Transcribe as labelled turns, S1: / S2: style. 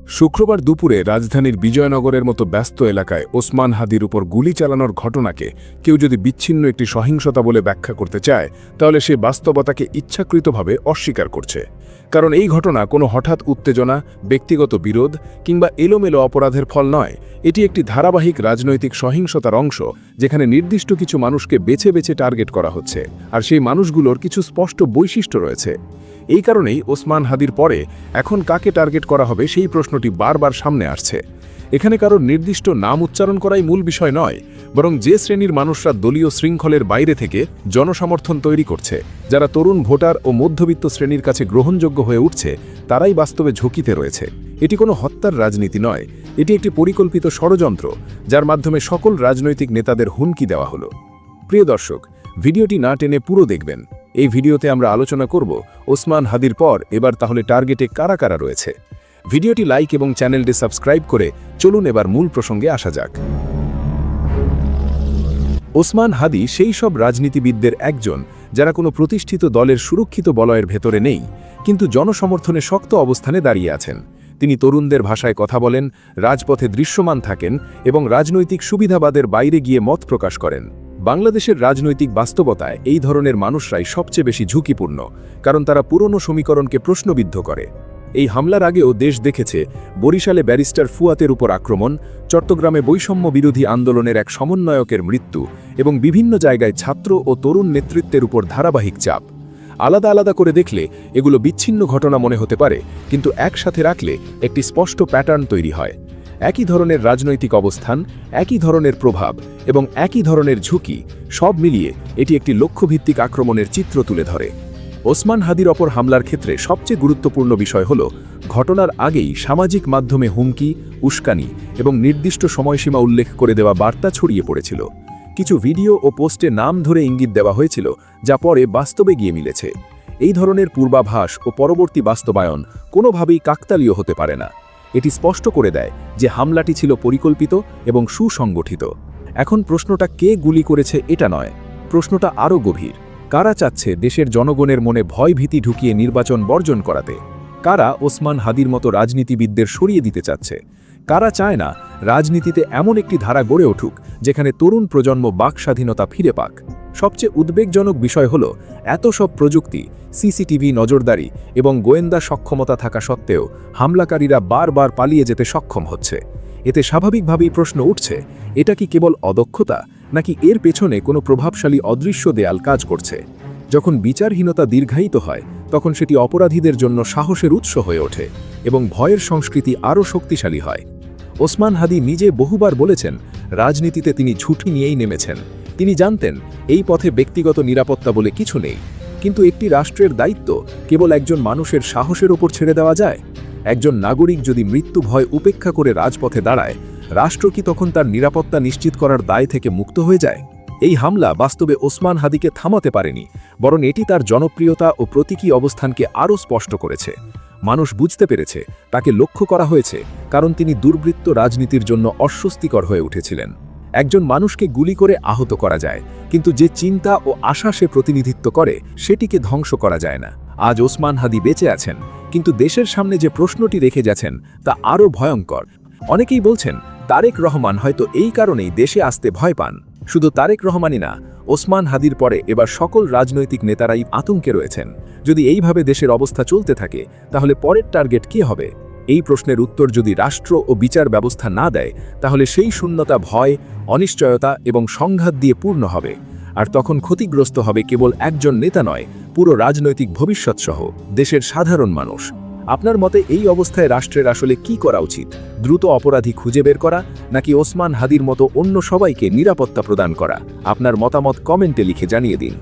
S1: শুক্রবার দুপুরে রাজধানীর বিজয়নগরের মতো ব্যস্ত এলাকায় ওসমান হাদির উপর গুলি চালানোর ঘটনাকে কেউ যদি বিচ্ছিন্ন একটি সহিংসতা বলে ব্যাখ্যা করতে চায় তাহলে সে বাস্তবতাকে ইচ্ছাকৃতভাবে অস্বীকার করছে। কারণ এই ঘটনা কোনো হঠাৎ উত্তেজনা, ব্যক্তিগত বিরোধ কিংবা এলোমেলো অপরাধের ফল নয়। এটি একটি ধারাবাহিক রাজনৈতিক সহিংসতার অংশ, যেখানে নির্দিষ্ট কিছু মানুষকে বেছে বেছে টার্গেট করা হচ্ছে, আর সেই মানুষগুলোর কিছু স্পষ্ট বৈশিষ্ট্য রয়েছে। এই কারণেই ওসমান হাদির পরে এখন কাকে টার্গেট করা হবে সেই প্রশ্নটি বারবার সামনে আসছে। এখানে কারোর নির্দিষ্ট নাম উচ্চারণ করাই মূল বিষয় নয়, বরং যে শ্রেণীর মানুষরা দলীয় শৃঙ্খলের বাইরে থেকে জনসমর্থন তৈরি করছে, যারা তরুণ ভোটার ও মধ্যবিত্ত শ্রেণীর কাছে গ্রহণযোগ্য হয়ে উঠছে, তারাই বাস্তবে ঝুঁকিতে রয়েছে। এটি কোনো হত্যার রাজনীতি নয়, এটি একটি পরিকল্পিত ষড়যন্ত্র, যার মাধ্যমে সকল রাজনৈতিক নেতাদের হুমকি দেওয়া হলো। প্রিয় দর্শক, ভিডিওটি না টেনে পুরো দেখবেন। এই ভিডিওতে আমরা আলোচনা করব ওসমান হাদির পর এবার তাহলে টার্গেটে কারা কারা রয়েছে। ভিডিওটি লাইক এবং চ্যানেলটি সাবস্ক্রাইব করে চলুন এবার মূল প্রসঙ্গে আসা যাক। ওসমান হাদি সেই সব রাজনীতিবিদদের একজন যারা কোনো প্রতিষ্ঠিত দলের সুরক্ষিত বলয়ের ভেতরে নেই, কিন্তু জনসমর্থনে শক্ত অবস্থানে দাঁড়িয়ে আছেন। তিনি তরুণদের ভাষায় কথা বলেন, রাজপথে দৃশ্যমান থাকেন এবং রাজনৈতিক সুবিধাবাদের বাইরে গিয়ে মত প্রকাশ করেন। বাংলাদেশের রাজনৈতিক বাস্তবতায় এই ধরনের মানুষরাই সবচেয়ে বেশি ঝুঁকিপূর্ণ, কারণ তারা পুরনো সমীকরণকে প্রশ্নবিদ্ধ করে। এই হামলার আগেও দেশ দেখেছে বরিশালে ব্যারিস্টার ফুয়াতের উপর আক্রমণ, চট্টগ্রামে বৈষম্য বিরোধী আন্দোলনের এক সমন্বয়কের মৃত্যু এবং বিভিন্ন জায়গায় ছাত্র ও তরুণ নেতৃত্বের উপর ধারাবাহিক চাপ। আলাদা আলাদা করে দেখলে এগুলো বিচ্ছিন্ন ঘটনা মনে হতে পারে, কিন্তু একসাথে রাখলে একটি স্পষ্ট প্যাটার্ন তৈরি হয়। একই ধরনের রাজনৈতিক অবস্থান, একই ধরনের প্রভাব এবং একই ধরনের ঝুঁকি, সব মিলিয়ে এটি একটি লক্ষ্যভিত্তিক আক্রমণের চিত্র তুলে ধরে। ওসমান হাদির ওপর হামলার ক্ষেত্রে সবচেয়ে গুরুত্বপূর্ণ বিষয় হল, ঘটনার আগেই সামাজিক মাধ্যমে হুমকি, উস্কানি এবং নির্দিষ্ট সময়সীমা উল্লেখ করে দেওয়া বার্তা ছড়িয়ে পড়েছিল। কিছু ভিডিও ও পোস্টে নাম ধরে ইঙ্গিত দেওয়া হয়েছিল, যা পরে বাস্তবে গিয়ে মিলেছে। এই ধরনের পূর্বাভাস ও পরবর্তী বাস্তবায়ন কোনোভাবেই কাকতালীয় হতে পারে না। এটি স্পষ্ট করে দেয় যে হামলাটি ছিল পরিকল্পিত এবং সুসংগঠিত। এখন প্রশ্নটা কে গুলি করেছে এটা নয়, প্রশ্নটা আরও গভীর। কারা চাচ্ছে দেশের জনগণের মনে ভয়-ভীতি ঢুকিয়ে নির্বাচন বর্জন করাতে? কারা ওসমান হাদির মতো রাজনীতিবিদদের সরিয়ে দিতে চাচ্ছে? কারা চায় না রাজনীতিতে এমন একটি ধারা গড়ে উঠুক যেখানে তরুণ প্রজন্ম বাক স্বাধীনতা ফিরে পাক? সবচেয়ে উদ্বেগজনক বিষয় হল, এত সব প্রযুক্তি, সিসিটিভি নজরদারি এবং গোয়েন্দা সক্ষমতা থাকা সত্ত্বেও হামলাকারীরা বারবার পালিয়ে যেতে সক্ষম হচ্ছে। এতে স্বাভাবিকভাবেই প্রশ্ন উঠছে, এটা কি কেবল অদক্ষতা, নাকি এর পেছনে কোনো প্রভাবশালী অদৃশ্য দেয়াল কাজ করছে? যখন বিচারহীনতা দীর্ঘায়িত হয়, তখন সেটি অপরাধীদের জন্য সাহসের উৎস হয়ে ওঠে এবং ভয়ের সংস্কৃতি আরও শক্তিশালী হয়। ওসমান হাদি নিজে বহুবার বলেছেন, রাজনীতিতে তিনি ঝুঁকি নিয়েই নেমেছেন। তিনি জানতেন এই পথে ব্যক্তিগত নিরাপত্তা বলে কিছু নেই, কিন্তু একটি রাষ্ট্রের দায়িত্ব কেবল একজন মানুষের সাহসের ওপর ছেড়ে দেওয়া যায়? একজন নাগরিক যদি মৃত্যু ভয় উপেক্ষা করে রাজপথে দাঁড়ায়, রাষ্ট্র কি তখন তার নিরাপত্তা নিশ্চিত করার দায় থেকে মুক্ত হয়ে যায়? এই হামলা বাস্তবে ওসমান হাদিকে থামাতে পারেনি, বরং এটি তার জনপ্রিয়তা ও প্রতীকী অবস্থানকে আরও স্পষ্ট করেছে। মানুষ বুঝতে পেরেছে তাকে লক্ষ্য করা হয়েছে, কারণ তিনি দুর্বৃত্ত রাজনীতির জন্য অস্বস্তিকর হয়ে উঠেছিলেন। একজন মানুষকে গুলি করে আহত করা যায়, কিন্তু যে চিন্তা ও আশা সে প্রতিনিধিত্ব করে সেটিকে ধ্বংস করা যায় না। আজ ওসমান হাদি বেঁচে আছেন, কিন্তু দেশের সামনে যে প্রশ্নটি রেখে যাচ্ছেন তা আরও ভয়ঙ্কর। অনেকেই বলছেন, তারেক রহমান হয়তো এই কারণেই দেশে আসতে ভয় পান। শুধু তারেক রহমানই না, ওসমান হাদির পরে এবার সকল রাজনৈতিক নেতারাই আতঙ্কে রয়েছেন। যদি এইভাবে দেশের অবস্থা চলতে থাকে, তাহলে পরের টার্গেট কে হবে? এই প্রশ্নের উত্তর যদি রাষ্ট্র ও বিচার ব্যবস্থা না দেয়, তাহলে সেই শূন্যতা ভয়, অনিশ্চয়তা এবং সংঘাত দিয়ে পূর্ণ হবে। আর তখন ক্ষতিগ্রস্ত হবে কেবল একজন নেতা নয়, পুরো রাজনৈতিক ভবিষ্যৎসহ দেশের সাধারণ মানুষ। আপনার মতে এই অবস্থায় রাষ্ট্রের আসলে কি করা উচিত? দ্রুত অপরাধী খুঁজে বের করা, নাকি ওসমান হাদির মতো অন্য সবাইকে নিরাপত্তা প্রদান করা? আপনার মতামত কমেন্টে লিখে জানিয়ে দিন।